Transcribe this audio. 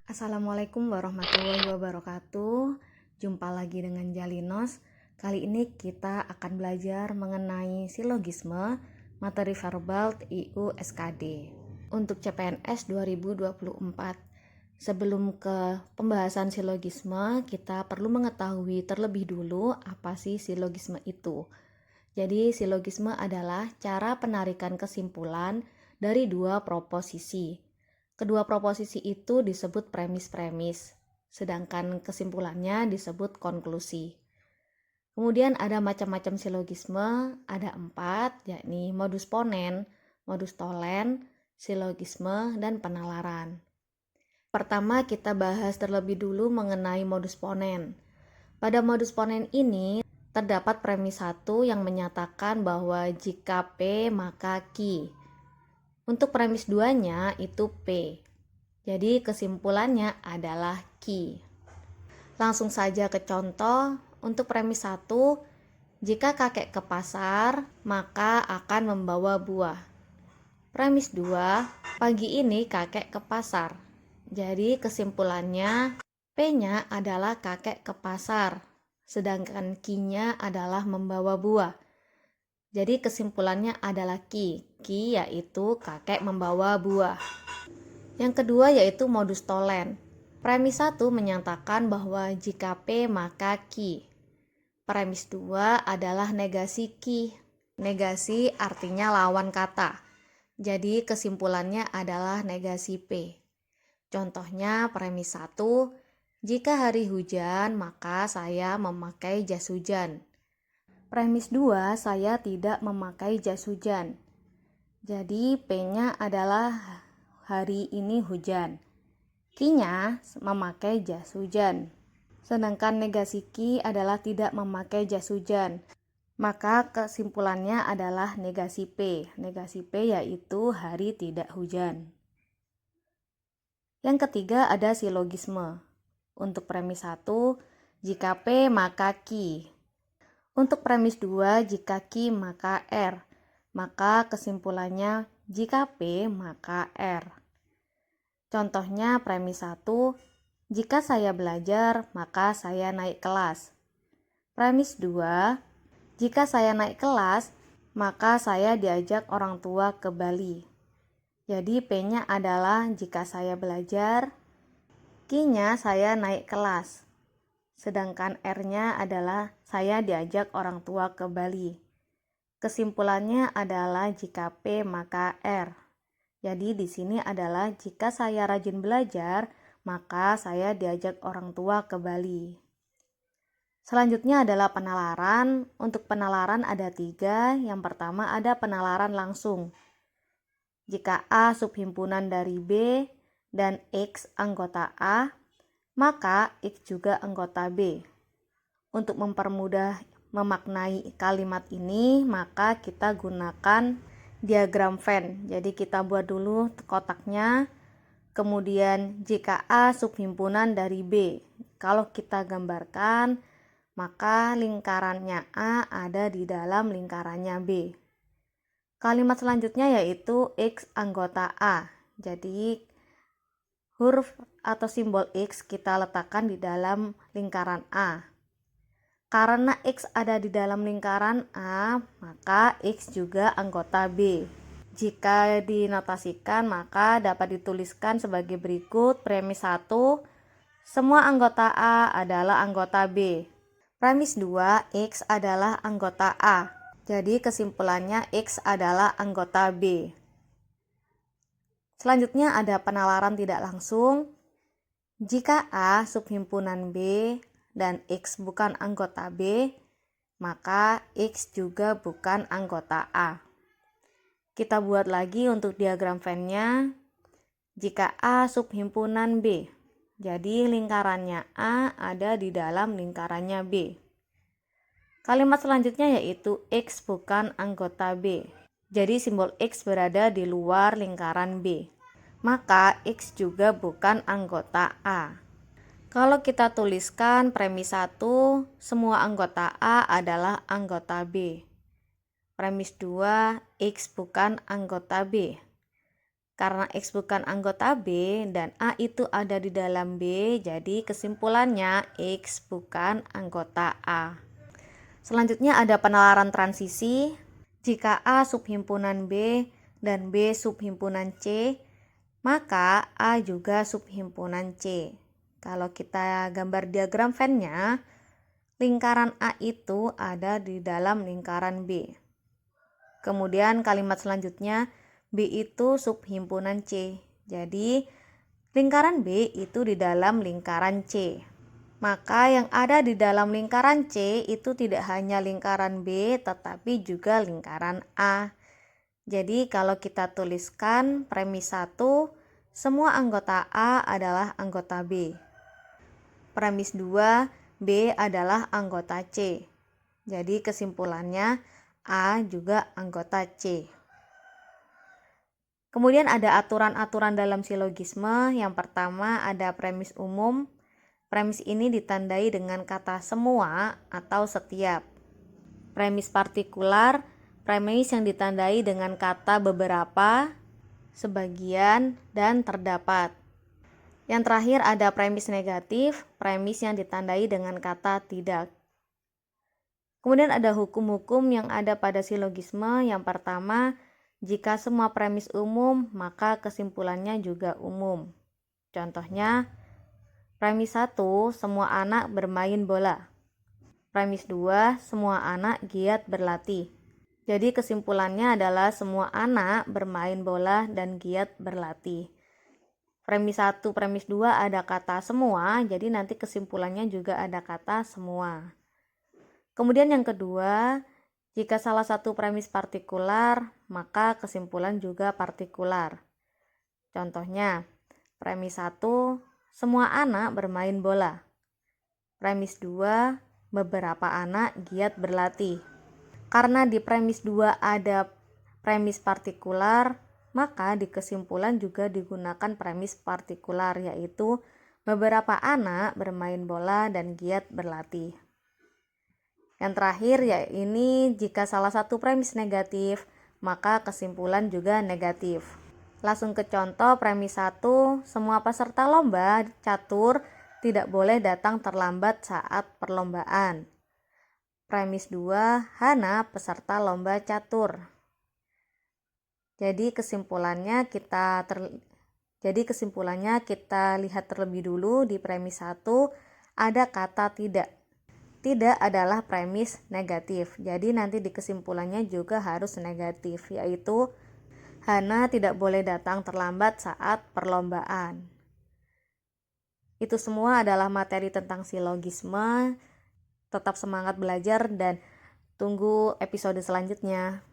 Assalamualaikum warahmatullahi wabarakatuh. Jumpa lagi dengan Jalinos. Kali ini kita akan belajar mengenai silogisme materi verbal TIU SKD untuk CPNS 2024. Sebelum ke pembahasan silogisme, kita perlu mengetahui terlebih dulu apa sih silogisme itu. Jadi silogisme adalah cara penarikan kesimpulan dari dua proposisi. Kedua proposisi itu disebut premis-premis, sedangkan kesimpulannya disebut konklusi. Kemudian ada macam-macam silogisme, ada 4, yakni modus ponen, modus tolen, silogisme, dan penalaran. Pertama kita bahas terlebih dulu mengenai modus ponen. Pada modus ponen ini terdapat premis 1 yang menyatakan bahwa jika P maka Q. Untuk premis 2-nya itu P. Jadi kesimpulannya adalah Q. Langsung saja ke contoh. Untuk premis 1, jika kakek ke pasar, maka akan membawa buah. Premis 2, pagi ini kakek ke pasar. Jadi kesimpulannya P-nya adalah kakek ke pasar, sedangkan Q-nya adalah membawa buah. Jadi kesimpulannya adalah Q yaitu kakek membawa buah. Yang kedua yaitu modus tolen. Premis 1 menyatakan bahwa jika P maka Q. Premis 2 adalah negasi Q. Negasi artinya lawan kata. Jadi kesimpulannya adalah negasi P. Contohnya premis 1, jika hari hujan maka saya memakai jas hujan. Premis 2, saya tidak memakai jas hujan. Jadi P-nya adalah hari ini hujan. Q-nya memakai jas hujan. Sedangkan negasi Q adalah tidak memakai jas hujan. Maka kesimpulannya adalah negasi P. Negasi P yaitu hari tidak hujan. Yang ketiga ada silogisme. Untuk premis 1, jika P maka Q. Untuk premis 2, jika Q maka R. Maka kesimpulannya jika P maka R. Contohnya premis 1, jika saya belajar maka saya naik kelas. Premis 2, jika saya naik kelas maka saya diajak orang tua ke Bali. Jadi P-nya adalah jika saya belajar, Q-nya saya naik kelas. Sedangkan R-nya adalah saya diajak orang tua ke Bali. Kesimpulannya adalah jika P maka R. Jadi di sini adalah jika saya rajin belajar, maka saya diajak orang tua ke Bali. Selanjutnya adalah penalaran. Untuk penalaran ada 3. Yang pertama ada penalaran langsung. Jika A subhimpunan dari B dan X anggota A, maka X juga anggota B. Untuk mempermudah memaknai kalimat ini, maka kita gunakan diagram Venn. Jadi kita buat dulu kotaknya. Kemudian jika A subhimpunan dari B, kalau kita gambarkan, maka lingkarannya A ada di dalam lingkarannya B. Kalimat selanjutnya yaitu X anggota A. Jadi huruf atau simbol X kita letakkan di dalam lingkaran A. Karena X ada di dalam lingkaran A, maka X juga anggota B. Jika dinotasikan, maka dapat dituliskan sebagai berikut. Premis 1, semua anggota A adalah anggota B. Premis 2, X adalah anggota A. Jadi kesimpulannya X adalah anggota B. Selanjutnya ada penalaran tidak langsung. Jika A subhimpunan B dan X bukan anggota B, maka X juga bukan anggota A. Kita buat lagi untuk diagram Venn-nya. Jika A subhimpunan B, jadi lingkarannya A ada di dalam lingkarannya B. Kalimat selanjutnya yaitu X bukan anggota B. Jadi simbol X berada di luar lingkaran B. Maka X juga bukan anggota A. Kalau kita tuliskan premis 1, semua anggota A adalah anggota B. Premis 2, X bukan anggota B. Karena X bukan anggota B dan A itu ada di dalam B, jadi kesimpulannya X bukan anggota A. Selanjutnya ada penalaran transisi. Jika A subhimpunan B dan B subhimpunan C, maka A juga subhimpunan C. Kalau kita gambar diagram Venn-nya, lingkaran A itu ada di dalam lingkaran B. Kemudian kalimat selanjutnya, B itu subhimpunan C. Jadi, lingkaran B itu di dalam lingkaran C. Maka yang ada di dalam lingkaran C itu tidak hanya lingkaran B, tetapi juga lingkaran A. Jadi, kalau kita tuliskan premis 1, semua anggota A adalah anggota B. Premis 2, B adalah anggota C. Jadi, kesimpulannya A juga anggota C. Kemudian ada aturan-aturan dalam silogisme. Yang pertama ada premis umum. Premis ini ditandai dengan kata semua atau setiap. Premis partikular, premis yang ditandai dengan kata beberapa, sebagian, dan terdapat. Yang terakhir ada premis negatif, premis yang ditandai dengan kata tidak. Kemudian ada hukum-hukum yang ada pada silogisme. Yang pertama, jika semua premis umum, maka kesimpulannya juga umum. Contohnya, premis 1, semua anak bermain bola. Premis 2, semua anak giat berlatih. Jadi kesimpulannya adalah semua anak bermain bola dan giat berlatih. Premis 1, premis 2 ada kata semua, jadi nanti kesimpulannya juga ada kata semua. Kemudian yang kedua, jika salah satu premis partikular, maka kesimpulan juga partikular. Contohnya, premis 1, semua anak bermain bola. Premis 2, beberapa anak giat berlatih. Karena di premis 2 ada premis partikular, maka di kesimpulan juga digunakan premis partikular, yaitu beberapa anak bermain bola dan giat berlatih. Yang terakhir ya ini jika salah satu premis negatif, maka kesimpulan juga negatif. Langsung ke contoh premis 1, semua peserta lomba catur tidak boleh datang terlambat saat perlombaan. Premis 2, Hana peserta lomba catur. Jadi kesimpulannya kita lihat terlebih dulu di premis 1 ada kata tidak. Tidak adalah premis negatif. Jadi nanti di kesimpulannya juga harus negatif, yaitu Hana tidak boleh datang terlambat saat perlombaan. Itu semua adalah materi tentang silogisme. Tetap semangat belajar dan tunggu episode selanjutnya.